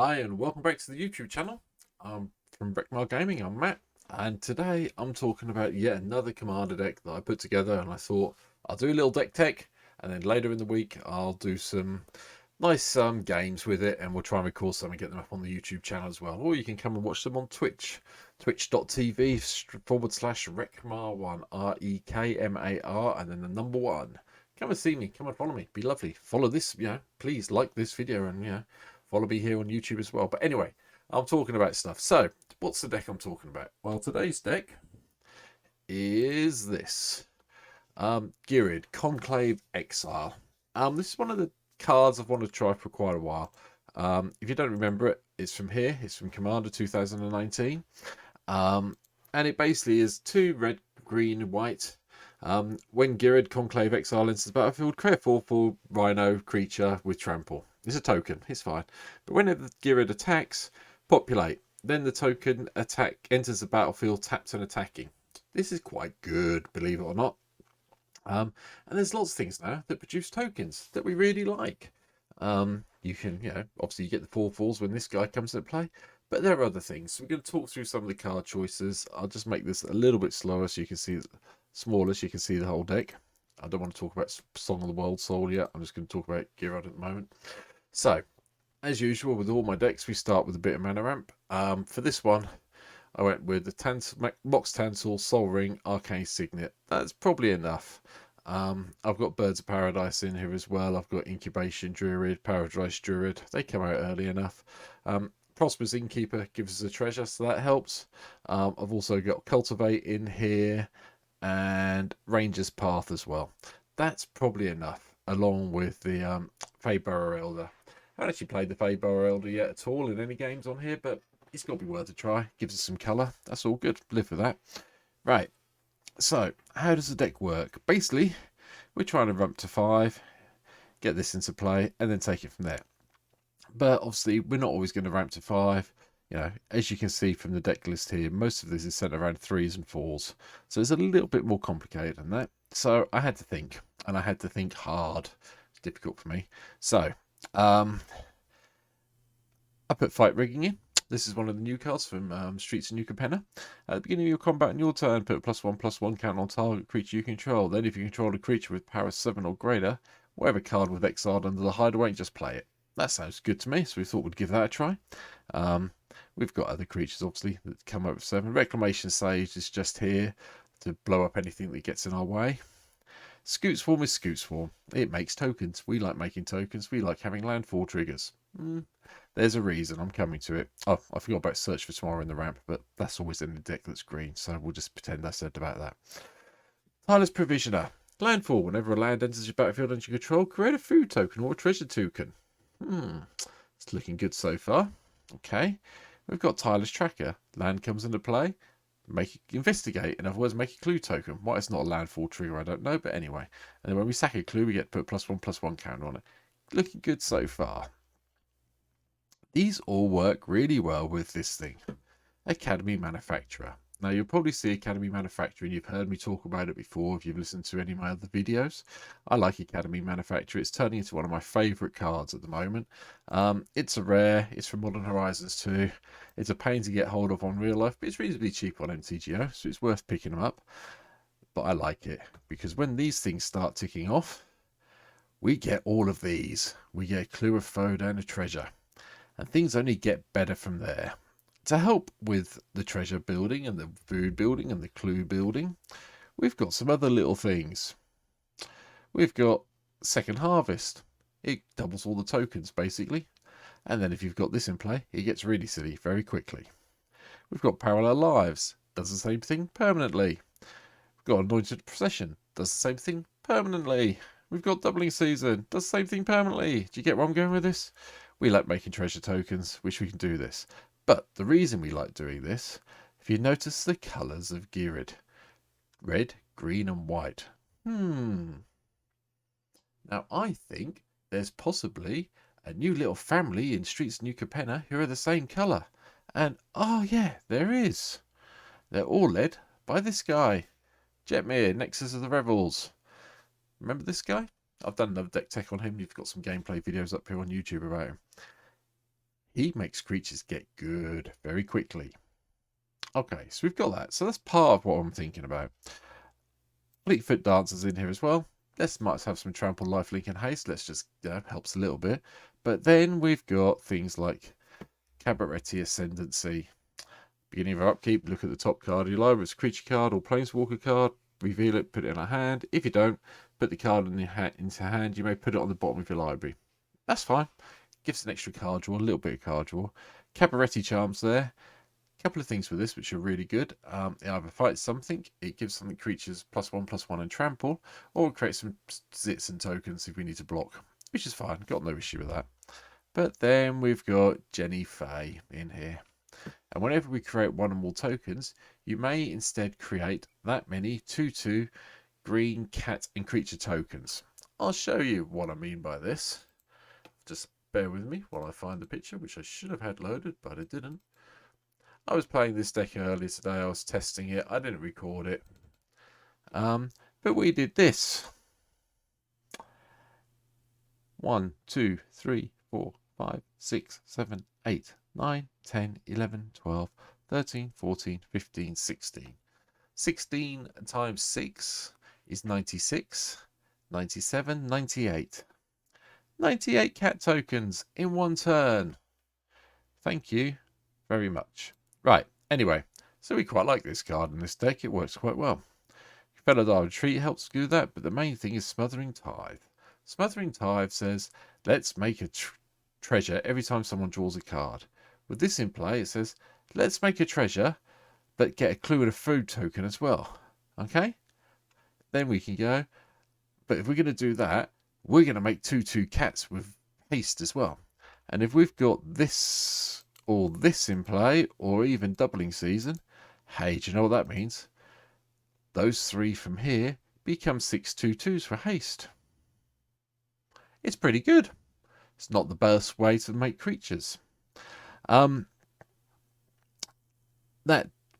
Hi and welcome back to the YouTube channel. From Jetmir Gaming, I'm Matt, and today I'm talking about yet another commander deck that I put together, and I thought I'll do a little deck tech, and then later in the week I'll do some nice games with it, and we'll try and record some and get them up on the YouTube channel as well. Or you can come and watch them on Twitch, twitch.tv/Rekmar1, REKMAR, and then the number one. Come and see me, come and follow me, be lovely. Follow this, please like this video, and follow me here on YouTube as well. But anyway, I'm talking about stuff. So, what's the deck I'm talking about? Well, today's deck is this. Ghired, Conclave Exile. This is one of the cards I've wanted to try for quite a while. If you don't remember it, it's from here. It's from Commander 2019. And it basically is 2 red, green, white. When Ghired, Conclave Exile enters the battlefield, create a 4/4 Rhino creature with trample. It's a token, it's fine. But whenever Ghired attacks, populate. Then the token enters the battlefield tapped and attacking. This is quite good, believe it or not. And there's lots of things now that produce tokens that we really like. You can, obviously you get the 4/4s when this guy comes into play, but there are other things. So we're going to talk through some of the card choices. I'll just make this a little bit slower so you can see, smaller so you can see the whole deck. I don't want to talk about Song of the World Soul yet. I'm just going to talk about Ghired at the moment. So, as usual with all my decks, we start with a bit of mana ramp. For this one, I went with the Mox Tantal, Soul Ring, Arcane Signet. That's probably enough. I've got Birds of Paradise in here as well. I've got Incubation Druid, Paradise Druid. They come out early enough. Prosperous Innkeeper gives us a treasure, so that helps. I've also got Cultivate in here and Ranger's Path as well. That's probably enough, along with the Feyburrow Elder. I haven't actually played the Feyburrow Elder yet at all in any games on here, but it's got to be worth a try. Gives us some colour. That's all good. Live with that. Right. So, how does the deck work? Basically, we're trying to ramp to 5, get this into play, and then take it from there. But obviously, we're not always going to ramp to 5. As you can see from the deck list here, most of this is centered around 3s and 4s. So it's a little bit more complicated than that. So I had to think, and I had to think hard. It's difficult for me. So, I put Fight Rigging in. This is one of the new cards from Streets of New Capenna. At the beginning of your combat in your turn, put a +1/+1 count on target creature you control. Then if you control a creature with power 7 or greater, whatever card with exiled under the hideaway, just play it. That sounds good to me, so we thought we'd give that a try. We've got other creatures, obviously, that come up with 7. Reclamation Sage is just here to blow up anything that gets in our way. Scoot Swarm is Scoot Swarm. It makes tokens. We like making tokens. We like having landfall triggers. There's a reason. I'm coming to it. Oh, I forgot about Search for Tomorrow in the ramp, but that's always in the deck that's green, so we'll just pretend I said about that. Tyler's Provisioner. Landfall. Whenever a land enters your battlefield under your control, create a food token or a treasure token. It's looking good so far. Okay. We've got Tyler's Tracker. Land comes into play. Investigate. In other words, make a clue token. Why it's not a landfall trigger, I don't know, but anyway. And then when we sack a clue, we get to put +1/+1 counter on it. Looking good so far. These all work really well with this thing. Academy Manufacturer. Now, you'll probably see Academy Manufacturer, and you've heard me talk about it before if you've listened to any of my other videos. I like Academy Manufacturer. It's turning into one of my favourite cards at the moment. It's a rare. It's from Modern Horizons 2. It's a pain to get hold of on real life, but it's reasonably cheap on MTGO, so it's worth picking them up. But I like it, because when these things start ticking off, we get all of these. We get a clue, a foe, and a treasure. And things only get better from there. To help with the treasure building and the food building and the clue building, we've got some other little things. We've got Second Harvest. It doubles all the tokens, basically. And then if you've got this in play, it gets really silly very quickly. We've got Parallel Lives. Does the same thing permanently. We've got Anointed Procession. Does the same thing permanently. We've got Doubling Season. Does the same thing permanently. Do you get where I'm going with this? We like making treasure tokens, which we can do this. But the reason we like doing this, if you notice the colours of Ghired, red, green and white. Now I think there's possibly a new little family in Streets New Capenna who are the same colour. And oh yeah, there is. They're all led by this guy, Jetmir, Nexus of the Rebels. Remember this guy? I've done another deck tech on him. You've got some gameplay videos up here on YouTube about him. He makes creatures get good very quickly. Okay, so we've got that. So that's part of what I'm thinking about. Fleetfoot Dancer's in here as well. This might have some trample, lifelink, and haste. Let's just, helps a little bit. But then we've got things like Cabaretti Ascendancy. Beginning of our upkeep, look at the top card of your library. It's a creature card or planeswalker card. Reveal it, put it in a hand. If you don't, put the card in into hand. You may put it on the bottom of your library. That's fine. Gives an extra card draw, a little bit of card draw. Cabaretti charms there. A couple of things with this which are really good. It either fights something, it gives something creatures +1/+1 and trample, or it creates some zits and tokens if we need to block, which is fine. Got no issue with that. But then we've got Jenny Faye in here. And whenever we create one or more tokens, you may instead create that many 2/2 green cat and creature tokens. I'll show you what I mean by this. Just bear with me while I find the picture, which I should have had loaded, but I didn't. I was playing this deck earlier today. I was testing it. I didn't record it. But we did this. 1, 2, 3, 4, 5, 6, 7, 8, 9, 10, 11, 12, 13, 14, 15, 16. 16 times 6 is 96, 97, 98. 98 cat tokens in one turn. Thank you very much. Right, anyway, so we quite like this card in this deck. It works quite well. Felidar Retreat helps do that, but the main thing is Smothering Tithe. Smothering Tithe says, let's make a treasure every time someone draws a card. With this in play, it says, let's make a treasure, but get a clue and a food token as well. Okay? Then we can go, but if we're going to do that, we're going to make 2/2 cats with haste as well. And if we've got this or this in play, or even doubling season, hey, do you know what that means? Those 3 from here become 6 2/2s for haste. It's pretty good. It's not the best way to make creatures. That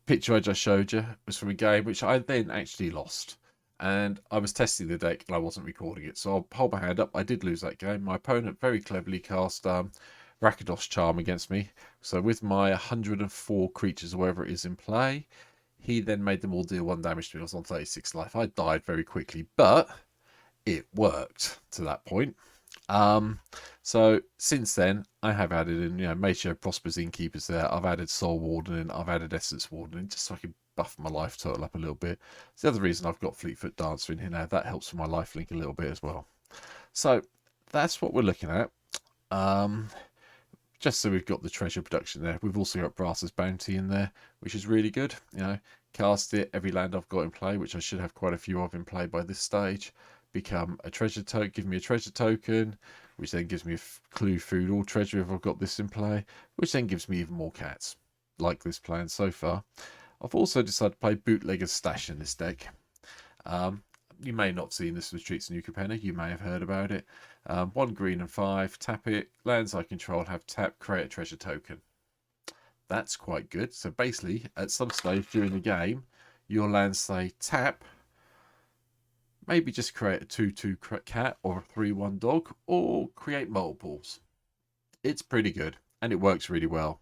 picture I just showed you was from a game which I then actually lost. And I was testing the deck and I wasn't recording it. So I'll hold my hand up. I did lose that game. My opponent very cleverly cast Rakdos Charm against me. So with my 104 creatures or whatever it is in play, he then made them all deal 1 damage to me. I was on 36 life. I died very quickly, but it worked to that point. So since then, I have added in, Mage Prosper's Innkeepers there. I've added Soul Warden in. I've added Essence Warden in, just so I can buff my life total up a little bit. It's the other reason I've got Fleetfoot Dancer in here now. That helps with my life link a little bit as well. So that's what we're looking at. Just so we've got the treasure production there. We've also got Brass's Bounty in there, which is really good. Cast it, every land I've got in play, which I should have quite a few of in play by this stage, become a treasure token, give me a treasure token, which then gives me a clue, food, or treasure if I've got this in play, which then gives me even more cats, like this plan so far. I've also decided to play Bootlegger's Stash in this deck. You may not have seen this with Streets of New Capenna. You may have heard about it. 1 green and 5, tap it. Lands I control have tap, create a treasure token. That's quite good. So basically, at some stage during the game, your lands say tap, maybe just create a 2/2 cat or a 3/1 dog, or create multiples. It's pretty good, and it works really well.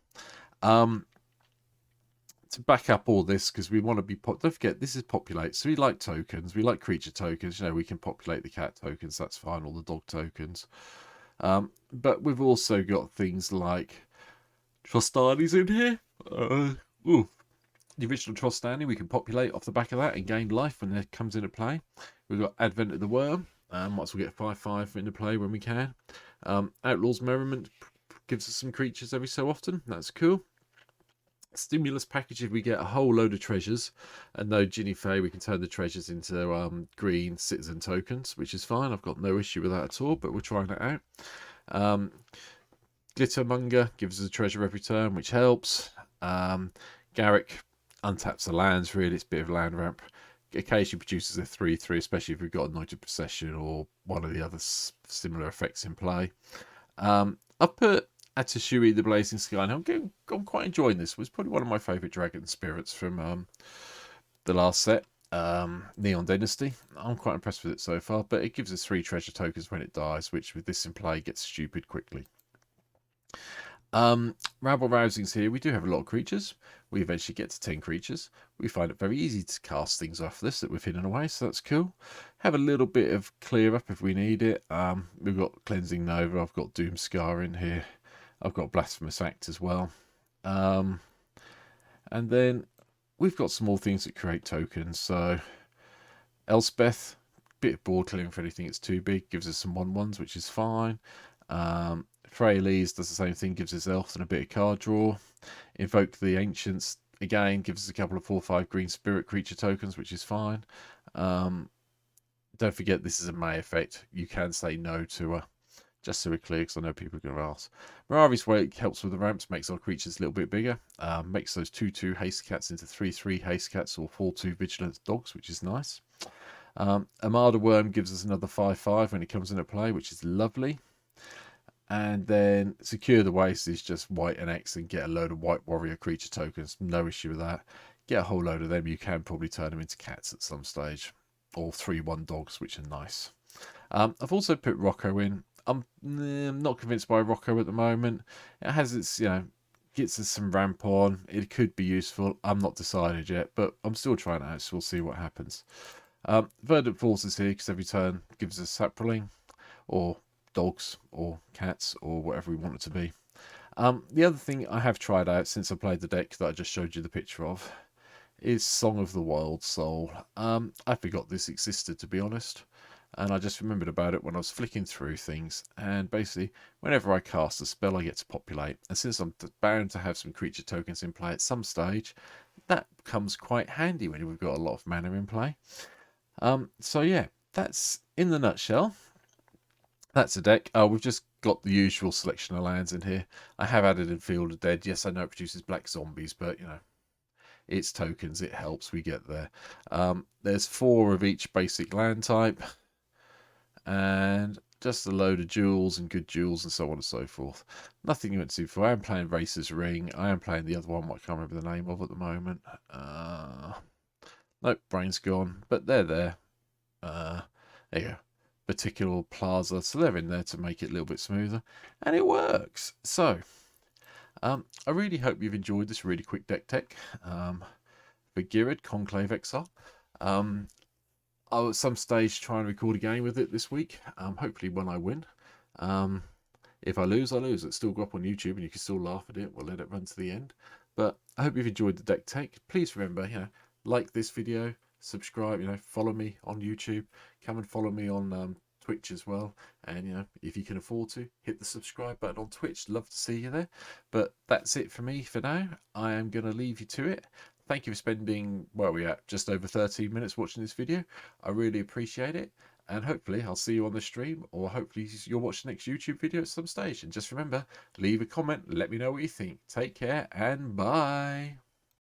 To back up all this, because we want to be don't forget this is populate, so we like tokens, we like creature tokens. We can populate the cat tokens, that's fine, or the dog tokens. But we've also got things like Trostani's in here. The original Trostani we can populate off the back of that and gain life when it comes into play. We've got Advent of the Worm. Might as well get 5/5 into play when we can. Outlaw's Merriment gives us some creatures every so often. That's cool. Stimulus package, if we get a whole load of treasures, and no Ginny Fay, we can turn the treasures into green citizen tokens, which is fine. I've got no issue with that at all, but we're trying it out. Glittermonger gives us a treasure every turn, which helps. Garrick untaps the lands, really. It's a bit of land ramp. Occasionally produces a 3/3, especially if we've got Anointed Procession or one of the other similar effects in play. I've put Atashui the Blazing Sky, and I'm quite enjoying this. It was probably one of my favourite dragon spirits from the last set, Neon Dynasty. I'm quite impressed with it so far, but it gives us 3 treasure tokens when it dies, which with this in play gets stupid quickly. Rabble Rousings here. We do have a lot of creatures. We eventually get to 10 creatures. We find it very easy to cast things off this that we've hidden away, so that's cool. Have a little bit of clear up if we need it. We've got Cleansing Nova. I've got Doom Scar in here. I've got Blasphemous Act as well. And then we've got some more things that create tokens. So Elspeth, bit of board clearing for anything that's too big, gives us some 1/1s, which is fine. Freyalise does the same thing, gives us elves and a bit of card draw. Invoke the Ancients, again, gives us a couple of 4/5 green spirit creature tokens, which is fine. Don't forget, this is a May effect. You can say no to her, just so we're clear, because I know people are going to ask. Mirari's Wake helps with the ramps, makes our creatures a little bit bigger. Makes those 2/2 haste cats into 3/3 haste cats or 4/2 vigilant dogs, which is nice. Armada Worm gives us another 5/5 when it comes into play, which is lovely. And then Secure the Waste is just white and X and get a load of white warrior creature tokens. No issue with that. Get a whole load of them. You can probably turn them into cats at some stage. Or 3/1 dogs, which are nice. I've also put Rocco in. I'm not convinced by Rocco at the moment. It has its, gets us some ramp on. It could be useful. I'm not decided yet, but I'm still trying it out, so we'll see what happens. Verdant Falls is here because every turn gives us Saproling or dogs or cats or whatever we want it to be. The other thing I have tried out since I played the deck that I just showed you the picture of is Song of the Wild Soul. I forgot this existed, to be honest, and I just remembered about it when I was flicking through things. And basically, whenever I cast a spell, I get to populate, and since I'm bound to have some creature tokens in play at some stage, that comes quite handy when we've got a lot of mana in play. So yeah, that's in the nutshell. That's a deck. We've just got the usual selection of lands in here. I have added in Field of Dead. Yes, I know it produces black zombies, but it's tokens. It helps. We get there. There's 4 of each basic land type, and just a load of jewels and good jewels and so on and so forth. Nothing you went to for. I am playing Racer's Ring. I am playing the other one, I can't remember the name of at the moment. Nope, brain's gone, but they're there. There you go. Particular Plaza, so they're in there to make it a little bit smoother, and it works. So I really hope you've enjoyed this really quick deck tech for Ghired Conclave Exile. I'll at some stage try and record a game with it this week, hopefully when I win. If I lose, I lose. It's still go up on YouTube and you can still laugh at it. We'll let it run to the end. But I hope you've enjoyed the deck tech. Please remember, like this video, subscribe, follow me on YouTube, come and follow me on Twitch as well, and if you can afford to, hit the subscribe button on Twitch. Love to see you there. But that's it for me for now. I am going to leave you to it. Thank you for spending, where are we at, just over 13 minutes watching this video. I really appreciate it, and hopefully I'll see you on the stream, or hopefully you'll watch the next YouTube video at some stage. And just remember, leave a comment, let me know what you think. Take care, and bye.